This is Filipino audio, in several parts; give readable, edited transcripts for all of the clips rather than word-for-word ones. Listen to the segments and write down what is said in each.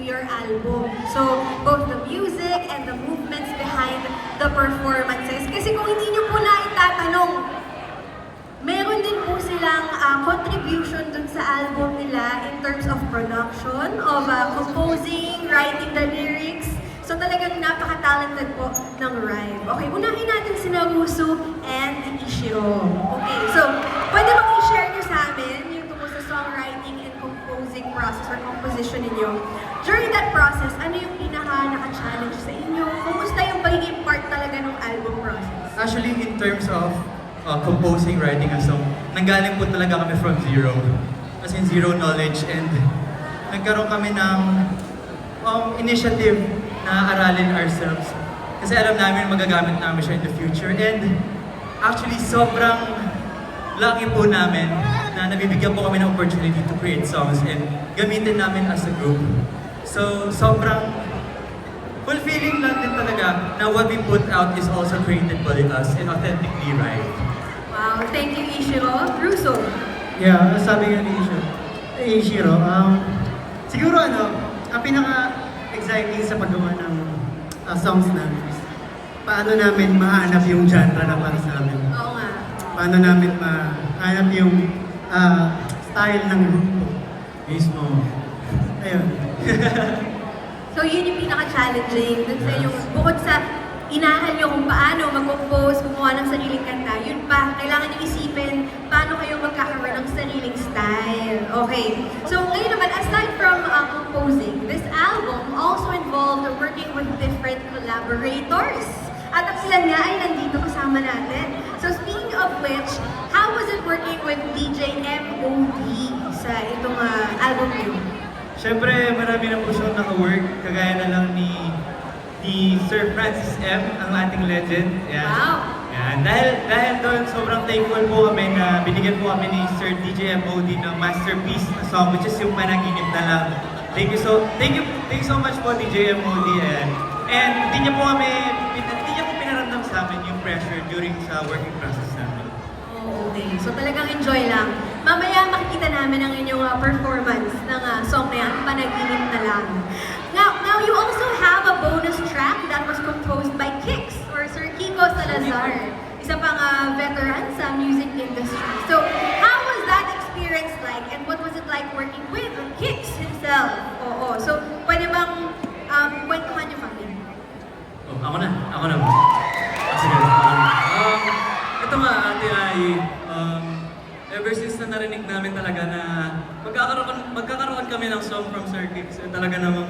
your album. So, both the music and the movements behind the performances. Kasi kung hindi nyo po na itatanong, meron din po silang contribution dun sa album nila in terms of production, of composing, writing the lyrics. So talagang napaka-talented po ng Rive. Okay, unahin natin si Russo and Ishiro. Okay, so pwede bang i-share nyo sa amin yung tungkol sa songwriting and composing process or composition ninyo? During that process, ano yung pinaka-naka-challenge sa inyo? Kumusta yung pagiging part talaga ng album process? Actually, in terms of composing, writing a song, nanggaling po talaga kami from zero. As in zero knowledge, and nagkaroon kami ng initiative na aralin ourselves. Kasi alam namin magagamit namin siya in the future. And actually, sobrang lucky po namin na nabibigyan po kami ng opportunity to create songs and gamitin namin as a group. So, sobrang fulfilling lang din talaga na what we put out is also created by us and authentically right. Wow, thank you, Ishiro. Russo? Yeah, sabi nga ni Ishiro, siguro ang pinaka-exciting sa paggawa ng songs namin is paano namin mahanap yung genre na para sa amin. Oo nga. Paano namin mahanap yung style ng grupo. Mismo. Ayun. So yun yung pinaka-challenging. Dun sa yung bukod sa inaahal nyo kung paano mag-compose, gumawa ng sariling kanta, yun pa, kailangan nyo isipin paano kayo magkakaroon ng sariling style. Okay. So ngayon naman, aside from composing, this album also involved working with different collaborators. At ang ilan nga ay nandito kasama natin. So speaking of which, how was it working with DJ MOD sa itong album nyo? Siyempre, marami na po siyang naka-work, kagaya na lang ni Sir Francis M, ang ating legend. Yan. Wow! Yan. Dahil doon, sobrang thankful po kami na binigyan po kami ni Sir DJ MOD ng masterpiece na song, which is yung Panaginip na Lang. Thank you so much po, DJ MOD. And hindi niya po pinaramdam sa amin yung pressure during sa working process namin. Oh, okay. So talagang enjoy lang. Mamaya makikita namin ang inyong performance ng song na yan, Panaginip na Lang. Now you also have a bonus track that was composed by Kix, or Sir Kiko Salazar. Isa pang veteran sa music industry. So how was that experience like, and what was it like working with Kix himself? Oo. So pwede bang kwentuhan niyo kami? Oh, ako na. Sige. Ito nga, Ate Ai, ever since na narinig namin talaga na magkakaroon kami ng song from Sir Kix, talaga namang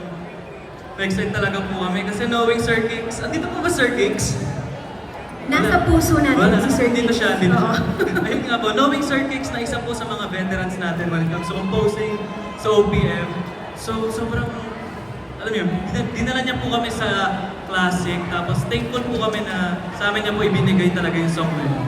excited talaga po kami. Kasi knowing Sir Kix, andito po ba Sir Kix? Nasa puso natin si Sir Kix. Dito siya. Ayun nga po, knowing Sir Kix na isa po sa mga veterans natin when it comes to composing, sa OPM. So, sobrang, alam niyo, dinala niya po kami sa classic, tapos thankful po kami na sa amin niya po ibinigay talaga yung song na yun.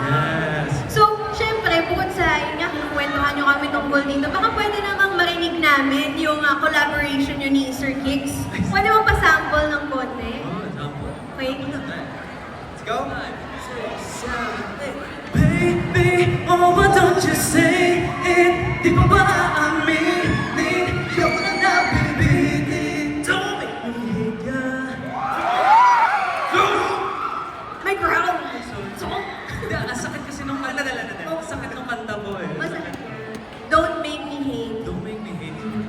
Yes. So, syempre, bukod sa yun nga, kwentuhan nyo kami tungkol dito, baka pwede namang marinig namin yung collaboration nyo ni Sir Kix. Pwede mo pa-sample ng konti? Example. Okay? Let's go. Baby, oh, why don't you say it? Di pa ba aaminin? Ayoko na nabibitin. Don't make me hate ya. May growl! Hindi, ang sakit kasi nung kanta. Ang sakit nung kanta po eh. Masakit yan. Don't make me hate. Don't make me hate you.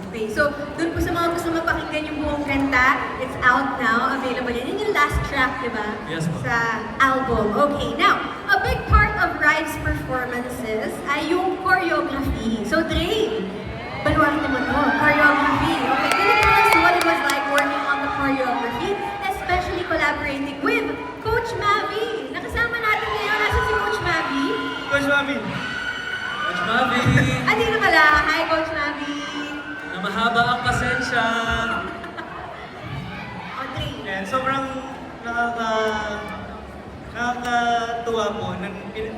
Okay, so dun po sa mga gusto mapakinggan yung buong kanta, it's out now, available yan. Yun yung last track, di ba? Yes, po. Sa album. Okay, now, a big part of Rive's performances ay yung choreography. So, Dre, baluarte mo to, choreography. Okay, can you tell us what it was like working on the choreography, especially collaborating with Coach Mavi? Nakasama natin ngayon, nasa si Coach Mavi? Coach Mavi! Coach Mavi! Andito pala. Hi, Coach Mavi. Na mahaba ang pasensya. Audrey. And sobrang nakakatuwa po na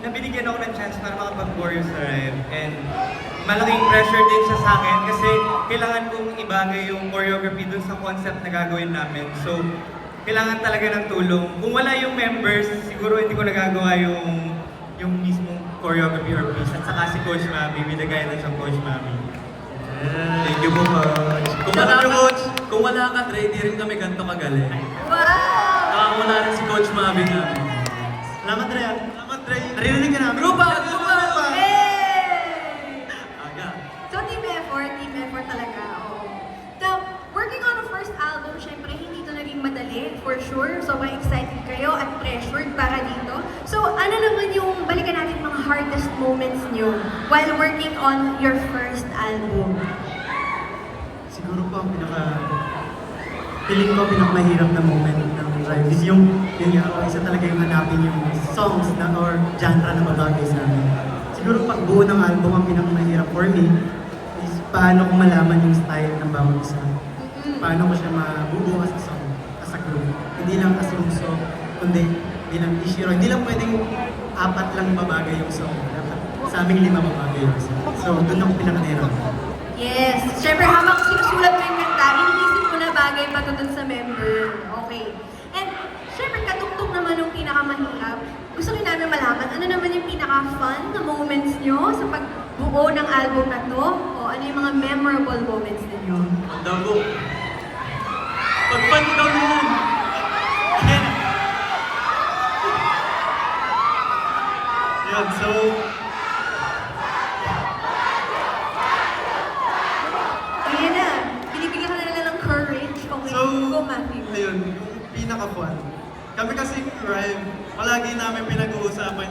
binigyan ako ng chance para makapag-choreo sa Rive. And malaking pressure din siya sa akin kasi kailangan kong ibagay yung choreography dun sa concept na gagawin namin. So, kailangan talaga ng tulong. Kung wala yung members, siguro hindi ko nagagawa yung mismong choreography or piece. At saka si Coach Mavi, with the guidance of Coach Mavi. Thank you po, Coach. Kung wala ka, Dre, di rin kami ganito kagaling. Wow! Nakakawala rin si Coach Mavi namin. Salamat, Dre. Salamat, Dre. Naririnig ka namin. Grupa! Grupa! Hey! Aga. So, team effort talaga. Oo. Now, working on the first album, syempre, hindi ito naging madali, for sure. So, excited kayo at pressured para dito. So, ano naman yung, balikan natin mga hardest moments nyo while working on your first album? Siguro po ang feeling ko pinakamahirap na moment ng drive is yung nga, isa talaga yung hanapin yung songs na or genre na babagay sa amin. Siguro pagbuo ng album ang pinakamahirap for me is paano ko malaman yung style ng bawat isa. Paano ko siya mabubuo as a song, as a group. Hindi lang as lungso, kundi bilang Ishiro. Hindi lang pwedeng 4 lang babagay yung song. Dapat sa aming 5 babagay yung song. So doon ako pinakamahirap. Yes. Siyempre, habang sinusulat mo yung kanta, iniisip mo na bagay pa to dun sa member. Okay. And, siyempre, katugtog naman yung pinakamahirap. Gusto rin namin malaman, ano naman yung pinaka-fun na moments nyo sa pagbuo ng album na to? O ano yung mga memorable moments ninyo? Ang dago. Pagpan ikaw na yan. Ayan. Yun, so Ayan na. Binibigyan ka na nila ng courage. Okay. So, Go, Matthew. ayun, yung pinaka-fun. Kami kasi Rive, palagi namin pinag-uusapan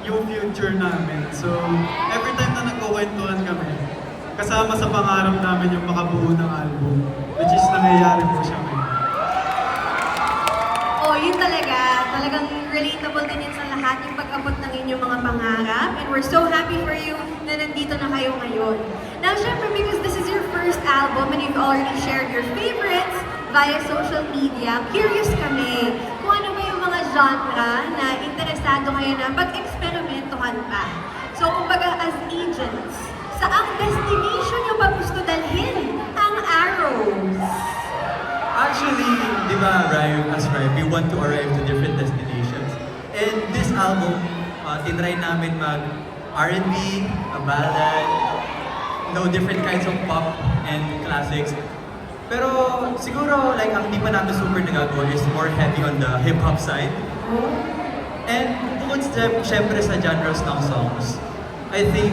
yung future namin. So, every time na nagkukwentuhan kami, kasama sa pangarap namin yung makabuo ng album, which is nangyayari po siya ngayon. Oh, yun talaga. Talagang relatable din yun sa lahat yung pag-abot ng inyong mga pangarap. And we're so happy for you na nandito na kayo ngayon. Now, syempre, because this is your first album and you've already shared your favorites via social media, curious kami kung ano ba yung mga genre na interesado kayo na pag-eksperimentohan pa. So, kumbaga, as agents, saang destination nyo ba gusto dalhin ang Arrows? Actually, di ba, as Rive, we want to arrive to different destinations. And this album, tinry namin mag R&B, a ballad, different kinds of pop and classics. Pero siguro, like, ang di pa namin super nagagawa is more heavy on the hip-hop side. And bukod syempre sa genres ng songs, I think,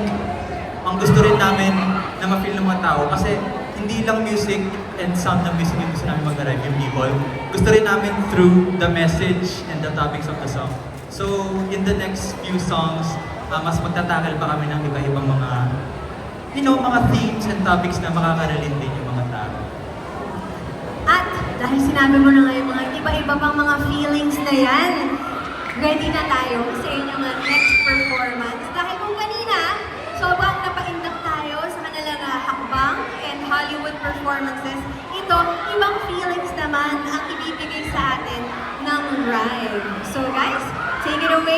ang gusto rin namin na ma-feel ng mga tao kasi hindi lang music and sound ng music yung gusto namin mag-arrive yung people. Gusto rin namin through the message and the topics of the song. So, in the next few songs, mas magtatakal pa kami ng iba-ibang mga, mga themes and topics na makaka-relate din yung mga tao. At dahil sinabi mo na nga yung mga iba-iba pang mga feelings na yan, ready na tayo sa inyong next performance. Dahil kung kanina, sobrang napaindap tayo sa kanilang hakbang and Hollywood performances, ito, ibang feelings naman ang ibibigay sa atin ng Rive. So guys, take it away.